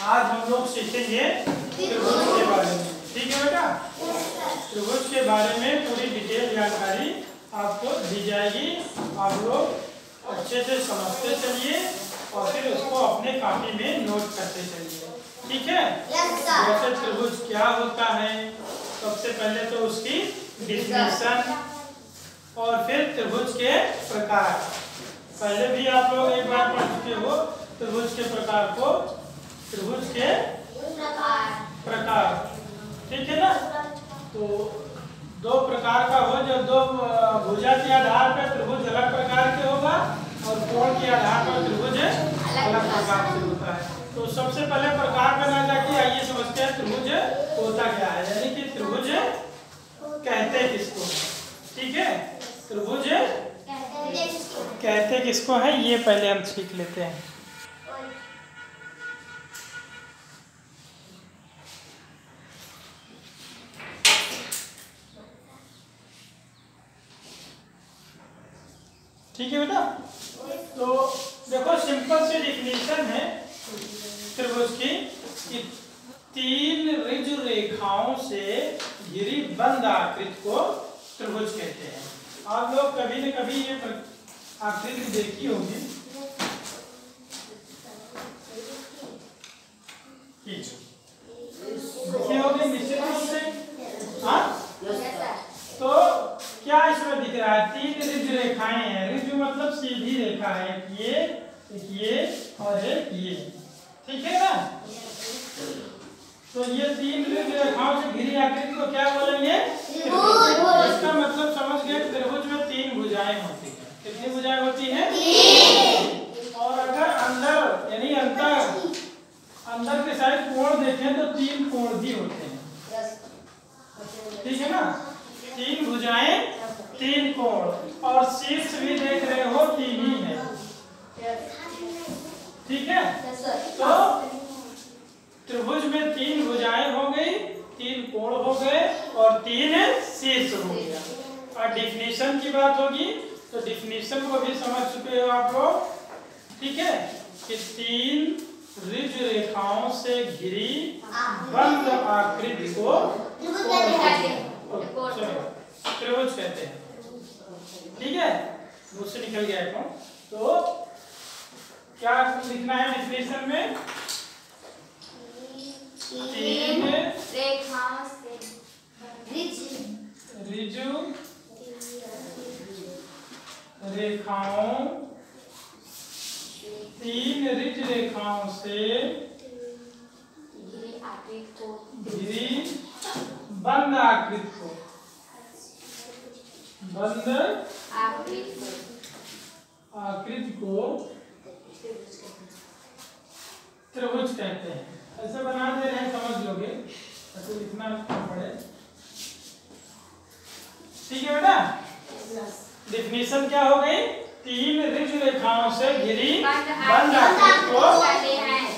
आज हम लोग सीखेंगे त्रिभुज के बारे में। ठीक है बेटा, त्रिभुज के बारे में पूरी डिटेल जानकारी आपको दी जाएगी। आप लोग अच्छे से समझते चलिए और फिर उसको अपने कॉपी में नोट करते चलिए। ठीक है। वैसे त्रिभुज क्या होता है, सबसे पहले तो उसकी डिफिनेशन और फिर त्रिभुज के प्रकार। पहले भी आप लोग एक बार पढ़ चुके हो त्रिभुज के प्रकार को, त्रिभुज के प्रकार। ठीक है ना। तो दो प्रकार का हो, जो दो भुजा के आधार पर त्रिभुज अलग प्रकार के होगा और कोण के आधार पर त्रिभुज अलग प्रकार से होता है। तो सबसे पहले प्रकार में ना जाके आइए समझते हैं त्रिभुज होता क्या है, यानी कि त्रिभुज कहते किसको। ठीक है, त्रिभुज कहते किसको है ये पहले हम सीख लेते हैं। ठीक है बेटा। तो देखो सिंपल सी डिफिनेशन है त्रिभुज की कि तीन ऋजु रेखाओं से घिरी बंद आकृति को त्रिभुज कहते हैं। आप लोग कभी न कभी ये आकृति देखी होगी। देखी होगी निश्चित रूप से। हाँ, तो क्या इसमें दिख रहा है? तीन ऋजु रेखाएं हैं। ऋजु मतलब सीधी रेखा है, एक ये और एक ये। ठीक है ना। तो ये तीन ऋजु रेखाओं से घिरी आकृति को क्या बोलेंगे? इसका मतलब समझ गए, त्रिभुज में तीन भुजाएं होती हैं। कितनी भुजाएं होती हैं? तीन। और अगर अंदर यानी अंदर के साइड कोण देखें तो तीन कोण भी होते हैं। ठीक है ना। तीन भुजाएं तीन कोण और शीर्ष भी देख रहे हो तीन ही है। ठीक है। तो त्रिभुज में तीन भुजाएं हो गई, तीन कोण हो गए और तीन शीर्ष हो गया। और डिफिनेशन की बात होगी तो डिफिनेशन को भी समझ चुके हो आप लोग। ठीक है, कि तीन ऋजु रेखाओं से घिरी बंद आकृति को त्रिभुज कहते हैं। ठीक है, मुझसे निकल गया है। तो क्या लिखना है डिफिनेशन में? तीन रेखाओं से ऋजु रेखाओं, तीन ऋजु रेखाओं से घिरी बंद आकृति को, बंद आकृति को त्रिभुज कहते हैं। ऐसे बना दे रहे हैं, समझ लोगे, ऐसे लिखना पड़े। ठीक है बेटा। डिफिनेशन क्या हो गई? तीन ऋजु रेखाओं से घिरी बंद आकृति को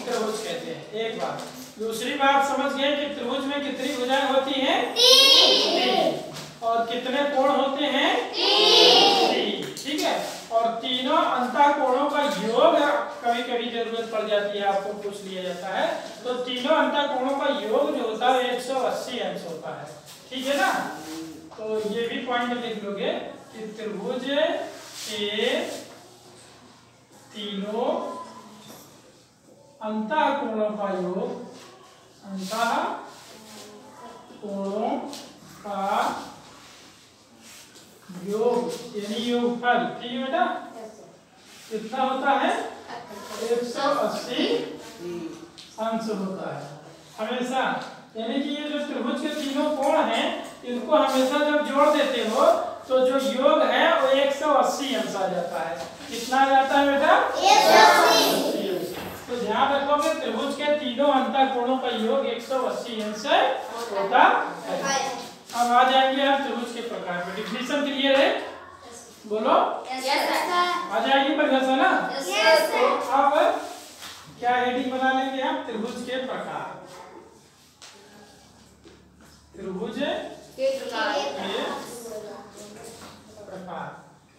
त्रिभुज कहते हैं। एक बात। दूसरी बात समझ गए कि त्रिभुज में कितनी भुजाएं होती हैं? तीन। और कितने कोण होते हैं? तीन। ठीक है। और तीनों अंतःकोणों का योग कभी कभी जरूरत पड़ जाती है, आपको पूछ लिया जाता है। तो तीनों अंतःकोणों का योग जो होता है 180 अंश होता है। ठीक है ना। तो ये भी पॉइंट लिख लोगे कि त्रिभुज के तीनों अंतःकोणों का योग, अंतःकोणों का योग यानी योगफल। ठीक है बेटा। कितना होता है? 180 अंश होता है हमेशा। यानी कि ये जो त्रिभुज के तीनों कोण हैं, इनको हमेशा जब जोड़ देते हो तो जो योग है वो 180 अंश आ जाता है। कितना आ जाता है बेटा? 180। तो ध्यान रखोगे त्रिभुज के तीनों अंतःकोणों का योग 180 अंश होता है। अब आ जाएंगे हम त्रिभुज के प्रकार पे। डिफिनेशन क्लियर है? बोलो। Yes sir. आ जाएगी परिभाषा ना? Yes sir. तो अब क्या हेडिंग बना लेंगे हम? त्रिभुज के प्रकार। त्रिभुज के प्रकार।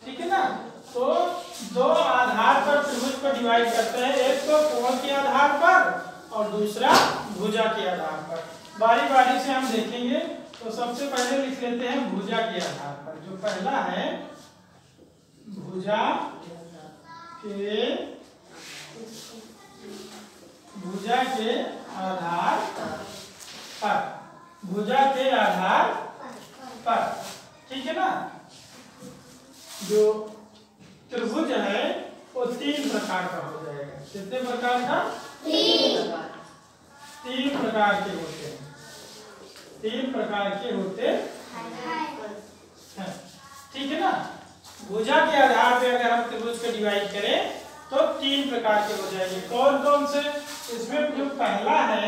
ठीक है ना। तो दो आधार पर त्रिभुज को डिवाइड करते हैं, एक तो कोण के आधार पर और दूसरा भुजा के आधार पर। बारी बारी से हम देखेंगे। तो सबसे पहले लिख लेते हैं भुजा के आधार पर। जो पहला है भुजा के आधार पर, भुजा के आधार पर, ठीक है ना। जो त्रिभुज है वो 3 प्रकार का हो जाएगा। कितने प्रकार का? 3 प्रकार के होते हैं। 3 प्रकार के होते हैं, ठीक है ना। भुजा के आधार पे अगर हम त्रिभुज को डिवाइड करें तो 3 प्रकार के हो जाएंगे। कौन कौन से? इसमें जो पहला है,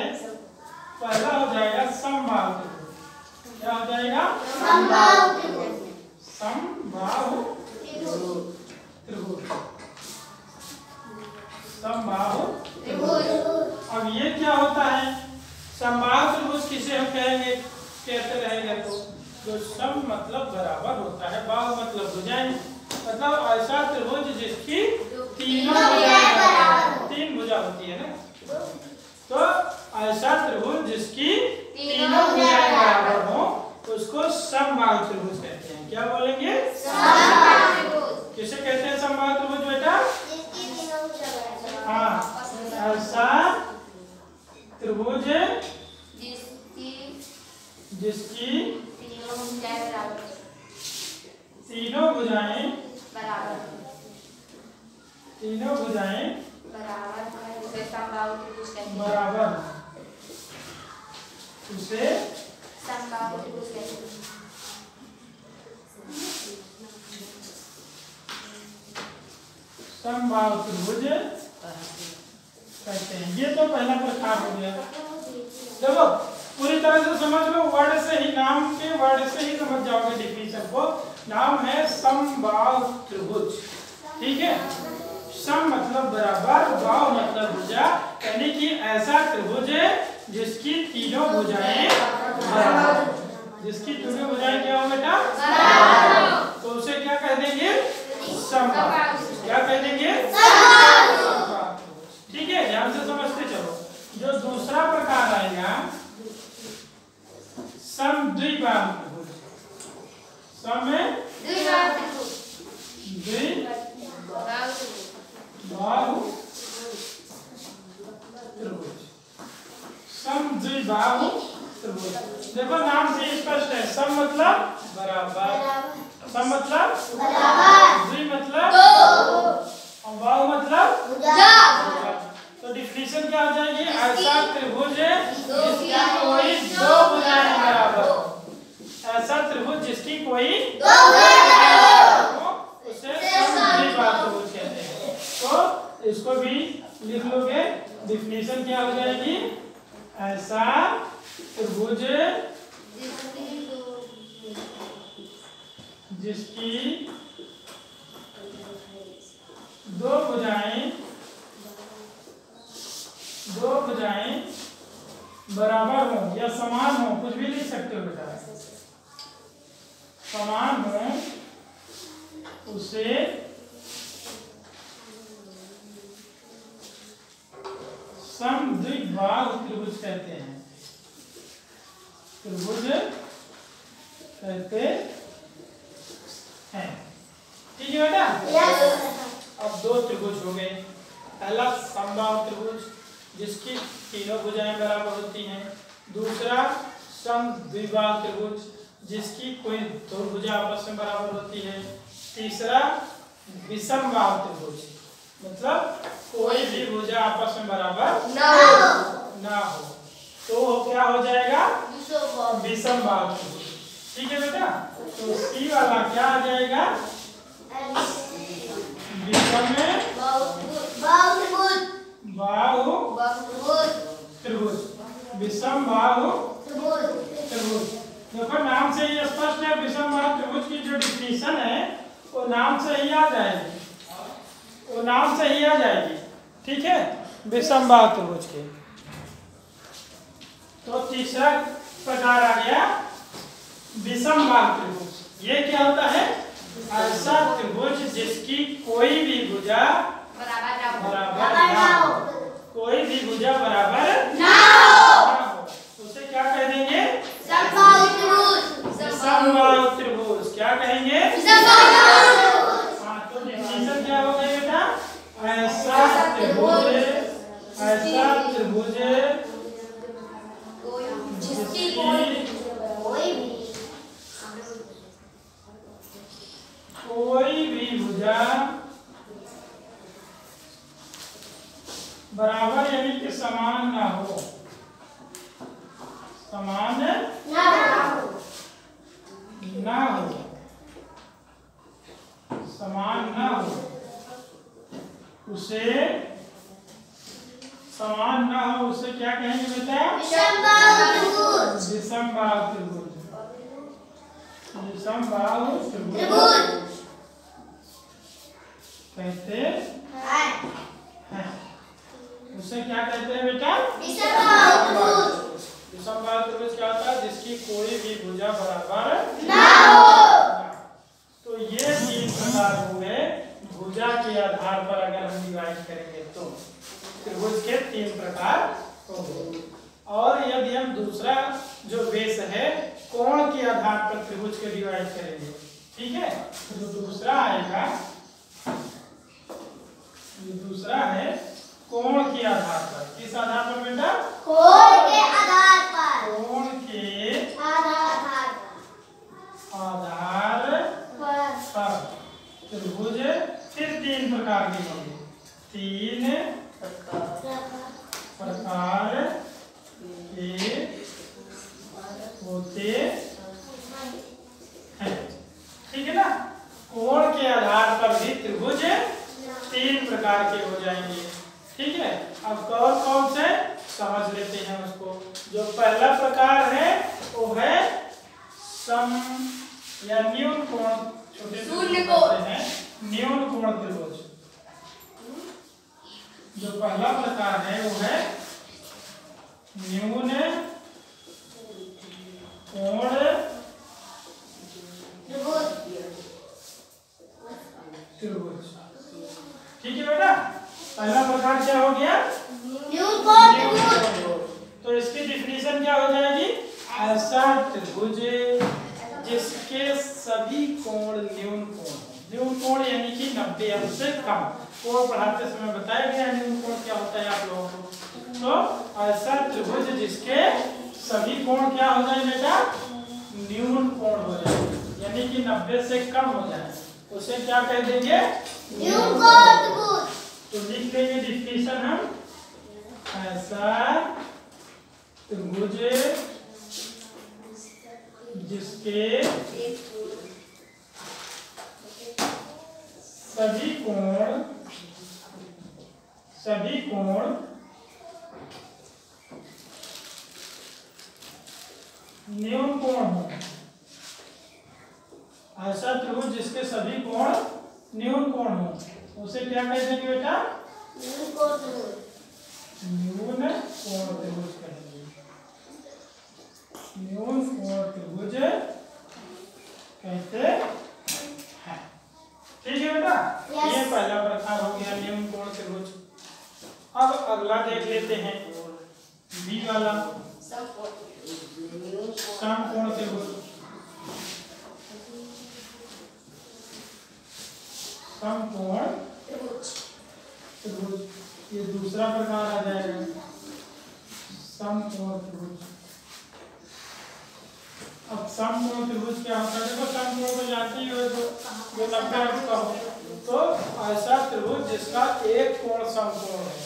पहला हो जाएगा समबाहु त्रिभुज। क्या हो जाएगा? समबाहु त्रिभुज। समबाहु त्रिभुज, समबाहु त्रिभुज। अब ये क्या होता है? समबाहु त्रिभुज किसे हम कहेंगे? कहते रहेंगे तो जो सम मतलब बराबर होता है, बाहु मतलब भुजाएं, मतलब ऐसा त्रिभुज जिसकी तीनों भुजाएं बराबर, 3 भुजा होती है ना। तो ऐसा त्रिभुज जिसकी तीनों भुजाएं बराबर हो उसको समबाहु त्रिभुज कहते हैं। क्या बोलेंगे? समबाहु त्रिभुज। किसे कहते हैं समबाहु त्रिभुज बेटा? जिसकी तीनों भुजा बराबर। हाँ, ऐसा त्रिभुज जिसकी तीनों भुजाएं बराबर, तीनों भुजाएं उसे समबाहु त्रिभुज कहते हैं। बराबर, उसे समबाहु त्रिभुज कहते हैं। समबाहु त्रिभुज कहते हैं। ये तो पहला प्रकार हो गया। देखो पूरी तरह से समझ लो, वर्ड से ही, नाम के वर्ड से ही समझ जाओगे डिफिनेशन को। नाम है समबाहु त्रिभुज, ठीक है। सम मतलब बराबर, बाहु मतलब भुजा, यानी कि ऐसा त्रिभुज है जिसकी तीनों भुजाएं बराबर। जिसकी तीनों भुजाएं क्या हो बेटा? बराबर। तो उसे क्या कह देंगे? समबाहु। क्या कह देंगे? समबाहु। ठीक है, ध्यान से समझते चलो। जो दूसरा प्रकार आएगा समद्विबाहु त्रिभुज। समद्विबाहु त्रिभुज, द्विबाहु त्रिभुज, समद्विबाहु त्रिभुज। देखो नाम से स्पष्ट है। सम मतलब बराबर, सम मतलब बराबर, द्वि मतलब दो, और बाहु मतलब भुजा। तो डिफिनेशन क्या हो जाएगी? ऐसा त्रिभुज है जिसकी कोई 2 भुजाएं बराबर हो। ऐसा त्रिभुज जिसकी कोई 2 भुजाएं हो उसे समद्विबाहु त्रिभुज कहते हैं। तो इसको भी लिख लोगे। डिफिनेशन क्या हो जाएगी? ऐसा त्रिभुज जिसकी 2 भुजाएं बराबर हो या समान हो, कुछ भी लिख सकते हो बेटा, समान हो, उसे समद्विबाहु त्रिभुज कहते हैं। त्रिभुज कहते हैं, ठीक है बेटा। अब 2 त्रिभुज हो गए। पहला समबाहु त्रिभुज जिसकी तीनों भुजाएं बराबर होती हैं। दूसरा समद्विबाहु त्रिभुज जिसकी कोई 2 भुजा आपस में बराबर होती है। तीसरा विषमबाहु त्रिभुज, मतलब कोई भी भुजा आपस में बराबर ना हो, तो क्या हो जाएगा? विषमबाहु त्रिभुज, ठीक है बेटा। तो सी वाला क्या आ जाएगा? विषमबाहु त्रिभुज। देखो नाम से ही स्पष्ट है। विषमबाहु त्रिभुज की जो डिफिनेशन है वो नाम से ही आ जाएगी, वो नाम से ही आ जाएगी, ठीक है, विषमबाहु त्रिभुज के। तो तीसरा प्रकार आ गया विषमबाहु त्रिभुज। ये क्या होता है? ऐसा त्रिभुज जिसकी कोई भी भुजा बराबर ना हो, कोई भी भुजा बराबर भुजा बराबर यानी कि समान ना हो, समान ना हो, समान ना हो, उसे समान ना हो उसे क्या कहेंगे बेटा? विषमबाहु त्रिभुज। विषमबाहु त्रिभुज, विषमबाहु त्रिभुज कहते हैं। उसे क्या कहते हैं बेटा? विषमबाहु त्रिभुज। विषमबाहु त्रिभुज क्या होता है? जिसकी कोई भी भुजा बराबर ना हो। तो ये तीन प्रकार हुए भुजा के आधार पर अगर हम डिवाइड करेंगे तो त्रिभुज के तीन प्रकार होंगे। और यदि हम दूसरा जो बेस है कोण के आधार पर त्रिभुज के डिवाइड करेंगे, ठीक है, जो दूसरा आएगा, जो दूसरा है कोण के आधार पर। किस आधार पर बेटा? कोण के आधार पर। कोण के आधार पर त्रिभुज फिर तीन प्रकार के होंगे। तीन प्रकार के होते हैं, ठीक है ना? कोण के आधार पर भी त्रिभुज तीन प्रकार के हो जाएंगे, ठीक है। अब कौन कौन से समझ लेते हैं उसको। जो पहला प्रकार है वो है सम या न्यून कोण, छोटे शून्य कोण है, न्यून कोण त्रिभुज। जो पहला प्रकार है वो है न्यून कोण त्रिभुज, ठीक है बेटा। पहला प्रकार क्या हो गया? न्यून कोण त्रिभुज। तो इसकी डिफिनीशन क्या हो जाएगी? ऐसा त्रिभुज जिसके सभी कोण न्यून कोण हो। न्यून कोण यानी कि 90 अंश से कम। कोण पढ़ाते समय बताया गया न्यून कोण क्या होता है आप लोगों को। तो ऐसा त्रिभुज जिसके सभी कोण क्या हो जाए बेटा? न्यून कोण हो जाए, यानी कि 90 से कम हो जाए, उसे क्या कह देंगे? न्यून कोण त्रिभुज। तो लिख लेंगे डिफिनीशन हम, ऐसा त्रिभुज जिसके सभी कोण न्यून कोण हो। ऐसा त्रिभुज जिसके सभी कोण न्यून कोण हो उसे क्या कह देंगे बेटा? न्यून कोण त्रिभुज। न्यून कोण त्रिभुज कहेंगे। न्यून कोण त्रिभुज कहते हैं, ठीक है बेटा। ये पहला प्रकार हो गया न्यून कोण त्रिभुज। अब अगला देख लेते हैं बी वाला, समकोण त्रिभुज। समकोण त्रिभुज ये दूसरा प्रकार आ जाएगा, समकोण त्रिभुज। अब समकोण त्रिभुज क्या होता है? देखो समकोण को जानती हो जो 90 अंश का हो, तो ऐसा त्रिभुज जिसका एक कोण समकोण है।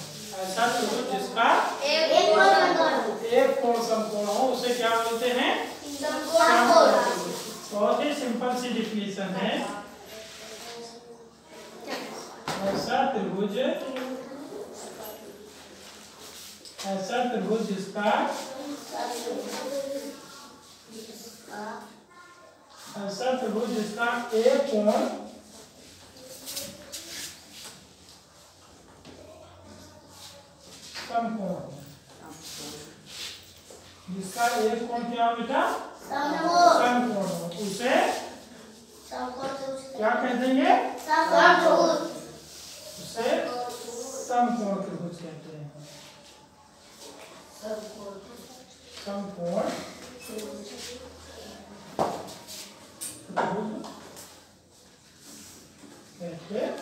ऐसा त्रिभुज जिसका एक कोण समकोण हो उसे क्या बोलते हैं? समकोण त्रिभुज। बहुत ही सिंपल सी डिफिनीशन है। ऐसा त्रिभुज जिसका ऐसा त्रिभुज जिसका एक कोण समकोण, जिसका एक कोण क्या हो बेटा? समकोण हो, उसे क्या कह देंगे? उसे समकोण त्रिभुज कहते हैं। समकोण त्रिभुज कहते हैं,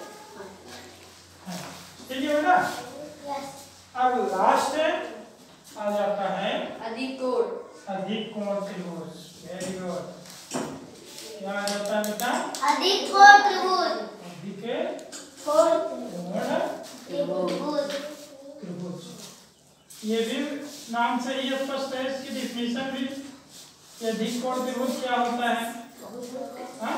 ठीक है बेटा। अब लास्ट आ जाता है अधिक कोण त्रिभुज। Very good. क्या आ जाता है बेटा? अधिक कोण त्रिभुज। अधिक नाम से ही स्पष्ट है, इसकी डिफिनेशन भी कि अधिक कोण त्रिभुज क्या होता है। हाँ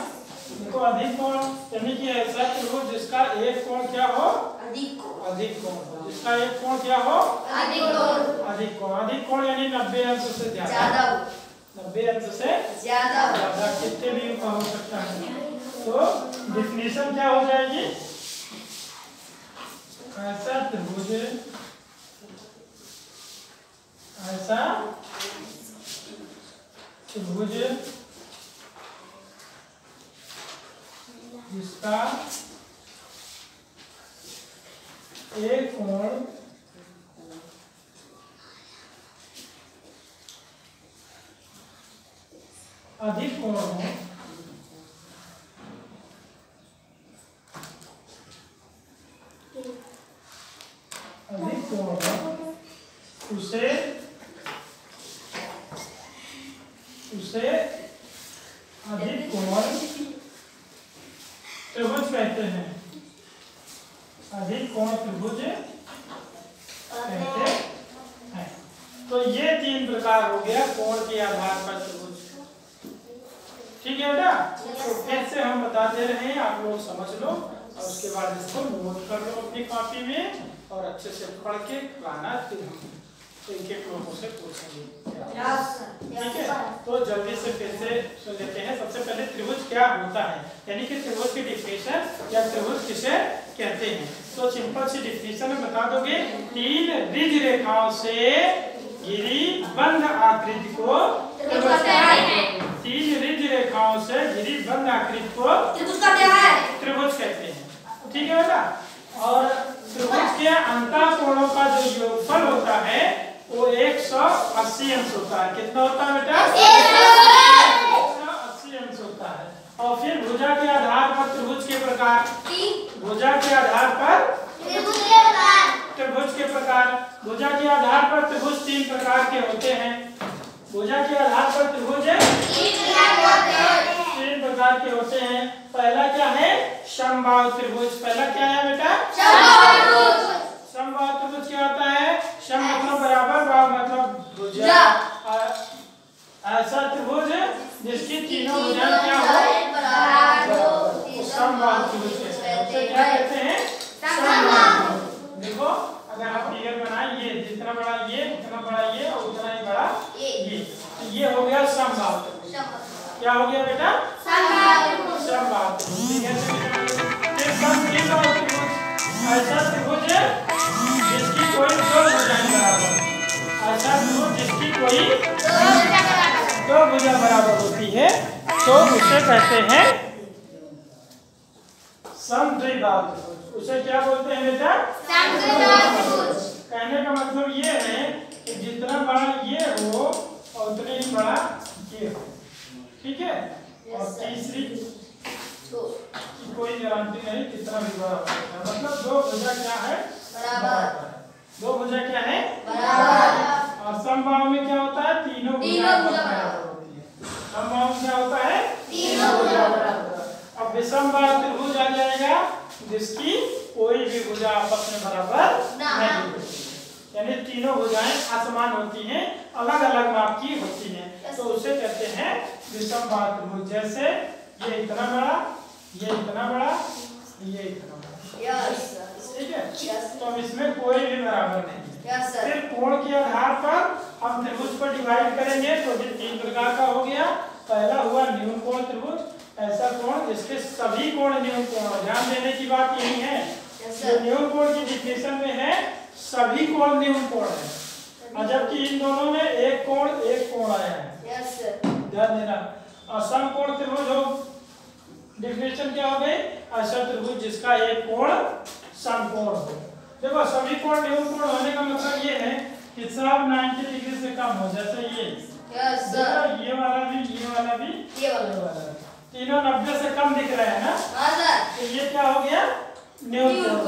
देखो, अधिक कोण यानी कि ऐसा त्रिभुज जिसका एक कोण क्या हो, अधिक कोण हो, जिसका एक कोण क्या हो, अधिक कोण। अधिक कोण यानी 90 अंश से ज्यादा, 90 अंश से ज्यादा, कितने भी का हो सकता है। तो डिफिनेशन क्या हो जाएगी, ऐसा त्रिभुज, ऐसा त्रिभुज जिसका एक कोण अधिक कोण हो, अधिक कोण हो, उसे अधिक कोण त्रिभुज कहते हैं। अधिक कोण त्रिभुज कहते हैं। तो ये 3 प्रकार हो गया कोण के आधार पर त्रिभुज। ठीक है बेटा, तो फिर से हम बताते रहे, आप लोग समझ लो और उसके बाद इसको नोट कर लो अपनी कॉपी में और अच्छे से पढ़ के लाना, फिर हम एक-एक लोगों से पूछेंगे। ठीक है, तो जल्दी से फिर से सुन लेते हैं। सबसे पहले त्रिभुज क्या होता है, यानी कि त्रिभुज की डिफिनेशन या त्रिभुज किसे कहते हैं। तो सिंपल सी डिफिनेशन में बता दोगे, 3 रिज रेखाओं से घिरी बंद आकृति को त्रिभुज कहते हैं। 3 रिज रेखाओं से घिरी बंद आकृति को त्रिभुज कहते हैं। ठीक है बेटा, और त्रिभुज के अंतःकोणों का जो योगफल होता है वो 180 अंश होता है। कितना होता है बेटा, 180 अंश होता है। और फिर भुजा के आधार पर त्रिभुज के प्रकार, भुजा के आधार पर त्रिभुज के प्रकार, भुजा के आधार पर त्रिभुज 3 प्रकार के होते हैं। भुजा के आधार पर त्रिभुज 3 प्रकार के होते हैं। पहला क्या है, समबाहु त्रिभुज। पहला क्या है बेटा, समबाहु त्रिभुज क्या होता है, सम मतलब बराबर, बाहु मतलब भुजा। ऐसा त्रिभुज जिसकी तीनों भुजाएं क्या हो, समबाहु त्रिभुज कहते हैं। उसे क्या कहते हैं, समबाहु। देखो अगर आप फिगर बनाए, ये जितना बड़ा ये, उतना बड़ा ये और उतना ही बड़ा ये, तो ये हो गया समबाहु त्रिभुज। क्या हो गया बेटा, समबाहु त्रिभुज। ठीक है, फिर समद्विबाहु त्रिभुज। ऐसा त्रिभुज जिसकी कोई 2 भुजाएं बराबर, ऐसा त्रिभुज जिसकी कोई 2 भुजा बराबर होती है तो उसे कहते हैं समद्विबाहु त्रिभुज। उसे क्या बोलते हैं बेटा, समद्विबाहु त्रिभुज। कहने का मतलब ये है कि जितना बड़ा ये हो और उतने ही बड़ा ये हो। ठीक है, और तीसरी की कोई गारंटी नहीं कितना भी बड़ा हो, मतलब 2 भुजा क्या है, बराबर। 2 भुजा क्या है, बराबर। और समबाहु में क्या होता है, तीनों भुजा बराबर होती है। समबाहु क्या होता है, तीनों भुजा बराबर। अब विषमबाहु त्रिभुज आ जाएगा जिसकी कोई भी भुजा आपस में बराबर नहीं होती, यानी तीनों भुजाएं असमान होती हैं, अलग अलग माप की होती हैं, तो उसे कहते हैं विषमबाहु त्रिभुज। जैसे ये इतना बड़ा, ये इतना बड़ा, ये इतना बड़ा। ठीक है, तो अब इसमें कोई भी बराबर नहीं। फिर कोण के आधार पर हम त्रिभुज को डिवाइड करेंगे तो ये 3 प्रकार का हो गया। पहला हुआ न्यून कोण त्रिभुज, ऐसा कोण जिसके सभी कोण न्यून कोण। ध्यान देने की बात यही है, जो न्यून कोण की डिफिनेशन में है सभी कोण न्यून कोण है, और जबकि इन दोनों में एक कोण आया है। ध्यान देना। और समकोण त्रिभुज हो, डिफिनेशन क्या हो गई, ऐसा त्रिभुज जिसका एक कोण समकोण हो। देखो सभी कोण न्यून कोण होने का मतलब ये है कि सब 90 डिग्री से कम हो, जैसे ये देखो ये वाला भी, ये वाला भी, ये वाला भी, तीनों 90 से कम दिख रहे हैं ना, तो ये क्या हो गया, न्यून कोण।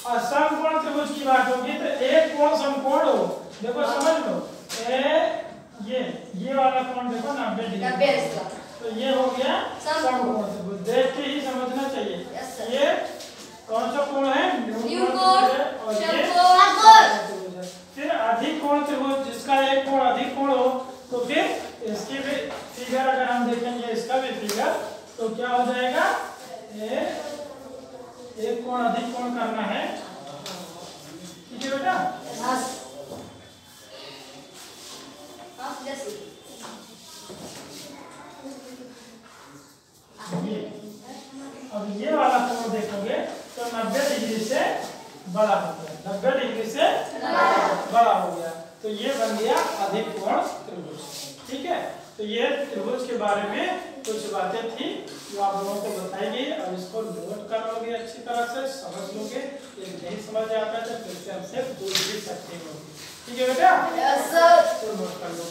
और समकोण त्रिभुज की बात होगी तो एक कोण समकोण हो। देखो समझ लो, ये वाला कोण देखो 90 डिग्री, तो ये हो गया समकोण त्रिभुज। देख के ही समझना चाहिए ये कौन सा कोण है, न्यून कोण। और ये फिर अधिक कोण त्रिभुज एक कोण अधिक कोण करना है, ठीक है बेटा। अब ये वाला कोण देखोगे तो 90 डिग्री से बड़ा हो गया, 90 डिग्री से बड़ा हो गया, तो ये बन गया अधिक कोण त्रिभुज, ठीक है। तो ये त्रिभुज के बारे में कुछ बातें थी जो आप लोगों को बताई गई। अब इसको नोट कर लोगे, अच्छी तरह से समझ लोगे, यदि नहीं समझ आता है तो फिर से हमसे पूछ भी सकते हो, ठीक है बेटा। Yes sir. तो नोट कर लो।